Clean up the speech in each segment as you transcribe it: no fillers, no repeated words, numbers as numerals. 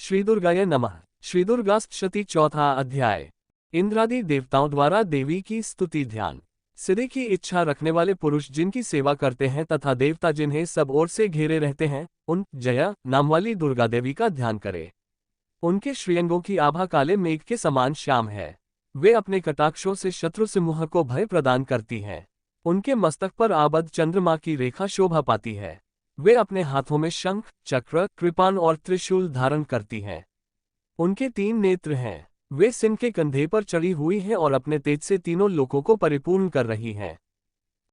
श्री दुर्गाय नमः। श्री दुर्गाष्टपदी चौथा अध्याय। इंद्रादि देवताओं द्वारा देवी की स्तुति। ध्यान सिद्धि की इच्छा रखने वाले पुरुष जिनकी सेवा करते हैं तथा देवता जिन्हें सब ओर से घेरे रहते हैं, उन जया नाम वाली दुर्गा देवी का ध्यान करें। उनके श्रीअंगों की आभा काले मेघ के समान श्याम है। वे अपने कटाक्षों से शत्रु समूह को भय प्रदान करती हैं। उनके मस्तक पर आबद्ध चंद्रमा की रेखा शोभा पाती है। वे अपने हाथों में शंख, चक्र, कृपाण और त्रिशूल धारण करती हैं। उनके 3 नेत्र हैं। वे सिंह के कंधे पर चढ़ी हुई हैं और अपने तेज से तीनों लोकों को परिपूर्ण कर रही हैं।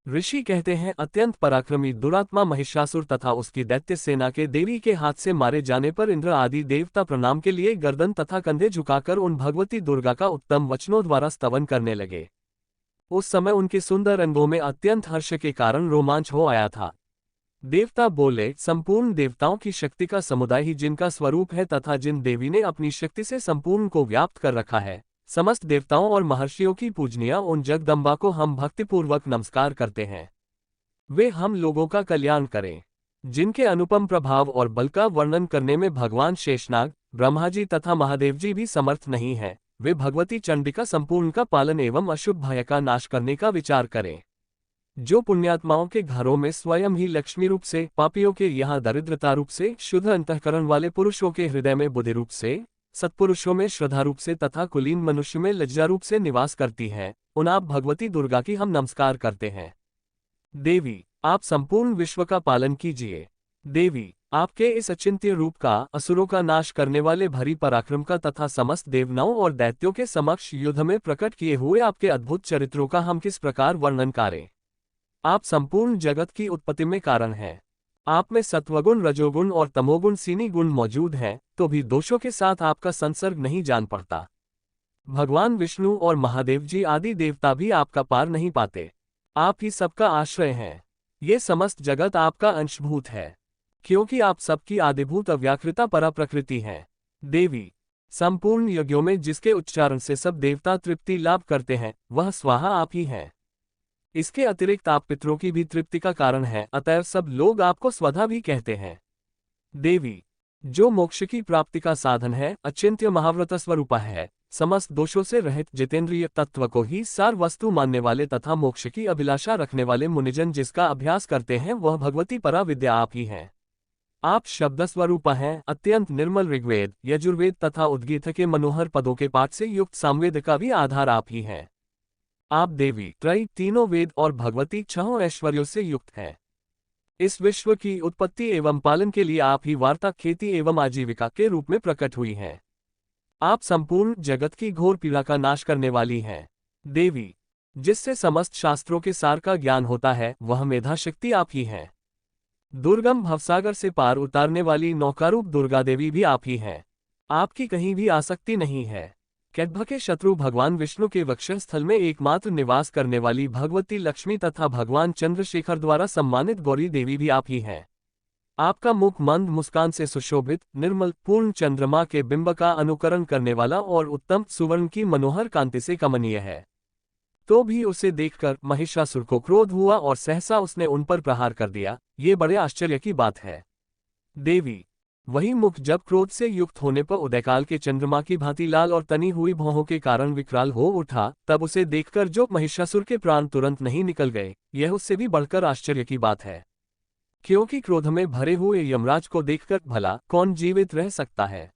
ऋषि कहते हैं, अत्यंत पराक्रमी दुरात्मा महिषासुर तथा उसकी दैत्य सेना के देवी के हाथ से मारे जाने पर इंद्र आदि देवता प्रणाम के लिए गर्दन तथा कंधे झुकाकर उन भगवती दुर्गा का उत्तम वचनों द्वारा स्तवन करने लगे। उस समय उनके सुंदर अंगों में अत्यंत हर्ष के कारण रोमांच हो आया था। देवता बोले, संपूर्ण देवताओं की शक्ति का समुदाय ही जिनका स्वरूप है तथा जिन देवी ने अपनी शक्ति से संपूर्ण को व्याप्त कर रखा है, समस्त देवताओं और महर्षियों की पूजनीय उन जगदम्बा को हम भक्तिपूर्वक नमस्कार करते हैं। वे हम लोगों का कल्याण करें। जिनके अनुपम प्रभाव और बल का वर्णन करने में भगवान शेषनाग, ब्रह्मा जी तथा महादेव जी भी समर्थ नहीं हैं, वे भगवती चंडिका संपूर्ण का पालन एवं अशुभ भय का नाश करने का विचार करें। जो पुण्यात्माओं के घरों में स्वयं ही लक्ष्मी रूप से, पापियों के यहाँ दरिद्रता रूप से, शुद्ध अंतःकरण वाले पुरुषों के हृदय में बुद्धि रूप से, सत्पुरुषों में श्रद्धा रूप से तथा कुलीन मनुष्य में लज्जा रूप से निवास करती हैं, उन आप भगवती दुर्गा की हम नमस्कार करते हैं। देवी, आप संपूर्ण विश्व का पालन कीजिए। देवी, आपके इस अचिंत्य रूप का, असुरों का नाश करने वाले भरी पराक्रम का तथा समस्त देवनाओं और दैत्यों के समक्ष युद्ध में प्रकट किए हुए आपके अद्भुत चरित्रों का हम किस प्रकार वर्णन करें। आप संपूर्ण जगत की उत्पत्ति में कारण हैं। आप में सत्वगुण, रजोगुण और तमोगुण सीनी गुण मौजूद हैं, तो भी दोषों के साथ आपका संसर्ग नहीं जान पड़ता। भगवान विष्णु और महादेव जी आदि देवता भी आपका पार नहीं पाते। आप ही सबका आश्रय हैं। ये समस्त जगत आपका अंशभूत है, क्योंकि आप सबकी आदिभूत अव्याकृता परा प्रकृति हैं। देवी, संपूर्ण यज्ञों में जिसके उच्चारण से सब देवता तृप्ति लाभ करते हैं, वह स्वाहा आप ही हैं। इसके अतिरिक्त आप पितरों की भी तृप्ति का कारण है, अतएव सब लोग आपको स्वधा भी कहते हैं। देवी, जो मोक्ष की प्राप्ति का साधन है, अचिंत्य महाव्रत स्वरूपा है, समस्त दोषों से रहित जितेंद्रिय तत्व को ही सार वस्तु मानने वाले तथा मोक्ष की अभिलाषा रखने वाले मुनिजन जिसका अभ्यास करते हैं, वह भगवती परा विद्या आप ही हैं। आप शब्द स्वरूपा हैं। अत्यंत निर्मल ऋग्वेद, यजुर्वेद तथा उद्गीत के मनोहर पदों के पाठ से युक्त सामवेद का भी आधार आप ही हैं। आप देवी, त्रयी, तीनों वेद और भगवती 6 ऐश्वर्यों से युक्त हैं। इस विश्व की उत्पत्ति एवं पालन के लिए आप ही वार्ता, खेती एवं आजीविका के रूप में प्रकट हुई हैं। आप संपूर्ण जगत की घोर पीड़ा का नाश करने वाली हैं। देवी, जिससे समस्त शास्त्रों के सार का ज्ञान होता है, वह मेधा शक्ति आप ही हैं। दुर्गम भवसागर से पार उतारने वाली नौकारूप दुर्गा देवी भी आप ही हैं। आपकी कहीं भी आसक्ति नहीं है। कैटभ के शत्रु भगवान विष्णु के वक्षस्थल में एकमात्र निवास करने वाली भगवती लक्ष्मी तथा भगवान चंद्रशेखर द्वारा सम्मानित गौरी देवी भी आप ही हैं। आपका मुख मंद मुस्कान से सुशोभित, निर्मल, पूर्ण चंद्रमा के बिंब का अनुकरण करने वाला और उत्तम सुवर्ण की मनोहर कांति से कमनीय है। तो भी उसे देखकर महिषासुर को क्रोध हुआ और सहसा उसने उन पर प्रहार कर दिया। ये बड़े आश्चर्य की बात है। देवी, वही मुख जब क्रोध से युक्त होने पर उदयकाल के चंद्रमा की भांति लाल और तनी हुई भौहों के कारण विकराल हो उठा, तब उसे देखकर जो महिषासुर के प्राण तुरंत नहीं निकल गए, यह उससे भी बढ़कर आश्चर्य की बात है। क्योंकि क्रोध में भरे हुए यमराज को देखकर भला कौन जीवित रह सकता है।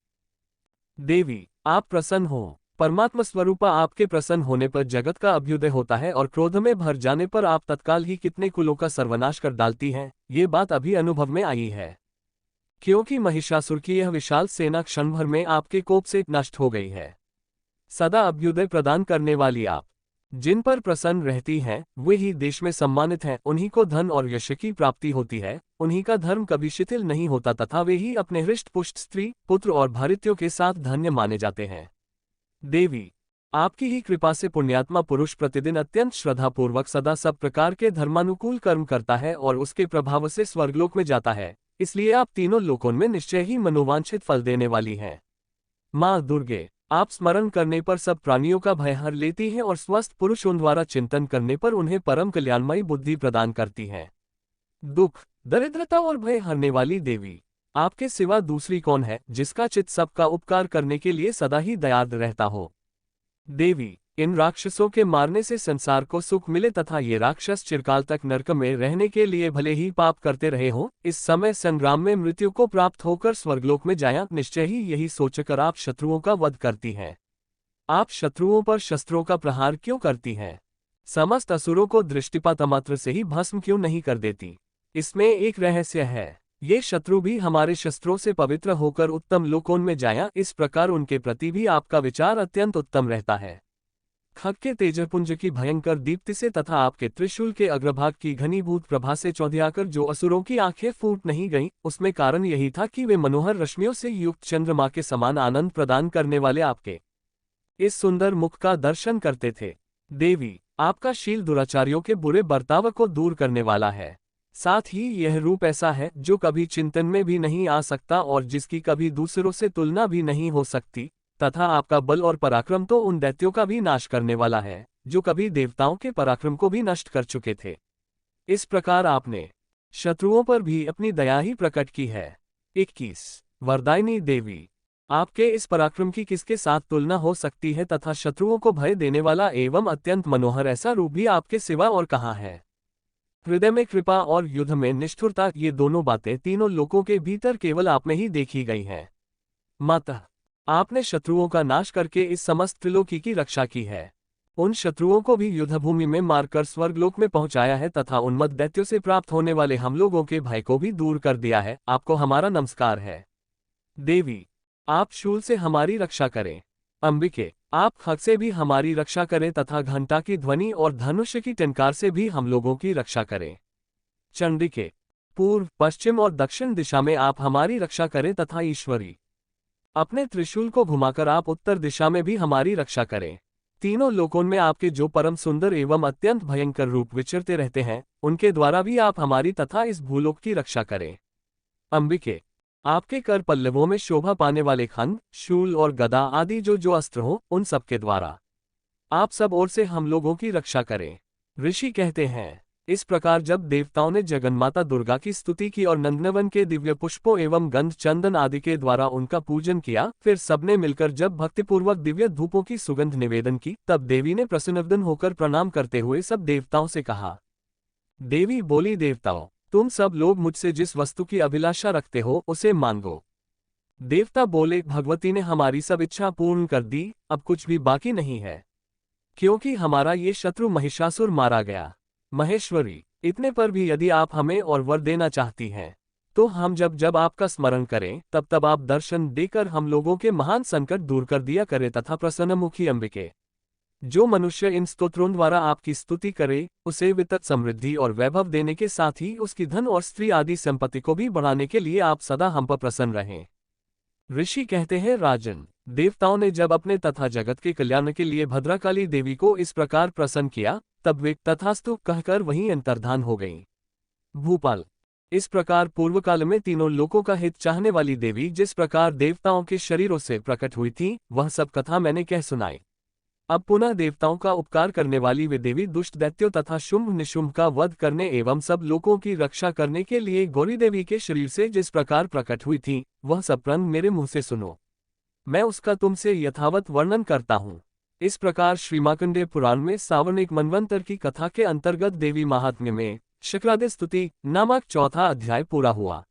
देवी, आप प्रसन्न हो। परमात्मा स्वरूपा आपके प्रसन्न होने पर जगत का अभ्युदय होता है और क्रोध में भर जाने पर आप तत्काल ही कितने कुलों का सर्वनाश कर डालती हैं। ये बात अभी अनुभव में आई है। क्योंकि महिषासुर की यह विशाल सेना क्षण भर में आपके कोप से नष्ट हो गई है। सदा अभ्युदय प्रदान करने वाली आप जिन पर प्रसन्न रहती हैं, वे ही देश में सम्मानित हैं। उन्हीं को धन और यश की प्राप्ति होती है। उन्हीं का धर्म कभी शिथिल नहीं होता तथा वे ही अपने हृष्ट पुष्ट स्त्री, पुत्र और भारित्यों के साथ धन्य माने जाते हैं। देवी, आपकी ही कृपा से पुण्यात्मा पुरुष प्रतिदिन अत्यंत श्रद्धापूर्वक सदा सब प्रकार के धर्मानुकूल कर्म करता है और उसके प्रभाव से स्वर्गलोक में जाता है। इसलिए आप तीनों लोकों में निश्चय ही मनोवांछित फल देने वाली हैं। माँ दुर्गे, आप स्मरण करने पर सब प्राणियों का भय हर लेती हैं और स्वस्थ पुरुषों द्वारा चिंतन करने पर उन्हें परम कल्याणमयी बुद्धि प्रदान करती हैं। दुख, दरिद्रता और भय हरने वाली देवी, आपके सिवा दूसरी कौन है जिसका चित्त सबका उपकार करने के लिए सदा ही दयार्द रहता हो। देवी, इन राक्षसों के मारने से संसार को सुख मिले तथा ये राक्षस चिरकाल तक नरक में रहने के लिए भले ही पाप करते रहे हों, इस समय संग्राम में मृत्यु को प्राप्त होकर स्वर्गलोक में जाया, निश्चय ही यही सोचकर आप शत्रुओं का वध करती हैं। आप शत्रुओं पर शस्त्रों का प्रहार क्यों करती हैं? समस्त असुरों को दृष्टिपात मात्र से ही भस्म क्यों नहीं कर देती? इसमें एक रहस्य है। ये शत्रु भी हमारे शस्त्रों से पवित्र होकर उत्तम लोकों में जाया, इस प्रकार उनके प्रति भी आपका विचार अत्यंत उत्तम रहता है। खग के तेजपुंज की भयंकर दीप्ति से तथा आपके त्रिशूल के अग्रभाग की घनीभूत प्रभा से चौंधियाकर जो असुरों की आंखें फूट नहीं गईं, उसमें कारण यही था कि वे मनोहर रश्मियों से युक्त चंद्रमा के समान आनंद प्रदान करने वाले आपके इस सुंदर मुख का दर्शन करते थे। देवी, आपका शील दुराचारियों के बुरे बर्ताव को दूर करने वाला है। साथ ही यह रूप ऐसा है जो कभी चिंतन में भी नहीं आ सकता और जिसकी कभी दूसरों से तुलना भी नहीं हो सकती, तथा आपका बल और पराक्रम तो उन दैत्यों का भी नाश करने वाला है जो कभी देवताओं के पराक्रम को भी नष्ट कर चुके थे। इस प्रकार आपने शत्रुओं पर भी अपनी दया ही प्रकट की है। 21 वरदायिनी देवी, आपके इस पराक्रम की किसके साथ तुलना हो सकती है तथा शत्रुओं को भय देने वाला एवं अत्यंत मनोहर ऐसा रूप भी आपके सिवा और कहाँ है? हृदय में कृपा और युद्ध में निष्ठुरता, ये दोनों बातें तीनों लोकों के भीतर केवल आप में ही देखी गई हैं। मातः आपने शत्रुओं का नाश करके इस समस्त त्रिलोकी की रक्षा की है। उन शत्रुओं को भी युद्धभूमि में मारकर स्वर्गलोक में पहुंचाया है तथा उन्मत्त दैत्यों से प्राप्त होने वाले हम लोगों के भय को भी दूर कर दिया है। आपको हमारा नमस्कार है। देवी, आप शूल से हमारी रक्षा करें। अंबिके, आप खग से भी हमारी रक्षा करें तथा घंटा की ध्वनि और धनुष्य की टंकार से भी हम लोगों की रक्षा करें। चंडिके, पूर्व, पश्चिम और दक्षिण दिशा में आप हमारी रक्षा करें तथा ईश्वरी, अपने त्रिशूल को घुमाकर आप उत्तर दिशा में भी हमारी रक्षा करें। तीनों लोकों में आपके जो परम सुंदर एवं अत्यंत भयंकर रूप विचरते रहते हैं, उनके द्वारा भी आप हमारी तथा इस भूलोक की रक्षा करें। अंबिके, आपके कर पल्लवों में शोभा पाने वाले खंड, शूल और गदा आदि जो अस्त्र हो, उन सब के द्वारा आप सब ओर से हम लोगों की रक्षा करें। ऋषि कहते हैं, इस प्रकार जब देवताओं ने जगन्माता दुर्गा की स्तुति की और नंदनवन के दिव्य पुष्पों एवं गंध चंदन आदि के द्वारा उनका पूजन किया, फिर सबने मिलकर जब भक्तिपूर्वक दिव्य धूपों की सुगंध निवेदन की, तब देवी ने प्रसन्नवदन होकर प्रणाम करते हुए सब देवताओं से कहा। देवी बोली, देवताओं, तुम सब लोग मुझसे जिस वस्तु की अभिलाषा रखते हो उसे मांगो। देवता बोले, भगवती ने हमारी सब इच्छा पूर्ण कर दी, अब कुछ भी बाकी नहीं है, क्योंकि हमारा ये शत्रु महिषासुर मारा गया। महेश्वरी, इतने पर भी यदि आप हमें और वर देना चाहती हैं, तो हम जब जब आपका स्मरण करें तब तब आप दर्शन देकर हम लोगों के महान संकट दूर कर दिया करें तथा प्रसन्नमुखी अंबिके, जो मनुष्य इन स्तोत्रों द्वारा आपकी स्तुति करे, उसे वित्त समृद्धि और वैभव देने के साथ ही उसकी धन और स्त्री आदि संपत्ति को भी बढ़ाने के लिए आप सदा हम पर प्रसन्न रहें। ऋषि कहते हैं, राजन, देवताओं ने जब अपने तथा जगत के कल्याण के लिए भद्रकाली देवी को इस प्रकार प्रसन्न किया, तब वे तथास्तु कहकर वहीं अंतर्धान हो गईं। भूपाल, इस प्रकार पूर्व काल में तीनों लोकों का हित चाहने वाली देवी जिस प्रकार देवताओं के शरीरों से प्रकट हुई थी, वह सब कथा मैंने कह सुनाई। अब पुनः देवताओं का उपकार करने वाली वे देवी दुष्ट दैत्यों तथा शुंभ निशुंभ का वध करने एवं सब लोकों की रक्षा करने के लिए गौरी देवी के शरीर से जिस प्रकार प्रकट हुई थी, वह सब प्रंग मेरे मुंह से सुनो। मैं उसका तुमसे यथावत वर्णन करता हूँ। इस प्रकार श्रीमार्कंडेय पुराण में सावर्णिक मनवंतर की कथा के अंतर्गत देवी महात्म्य में शक्रादि स्तुति नामक चौथा अध्याय पूरा हुआ।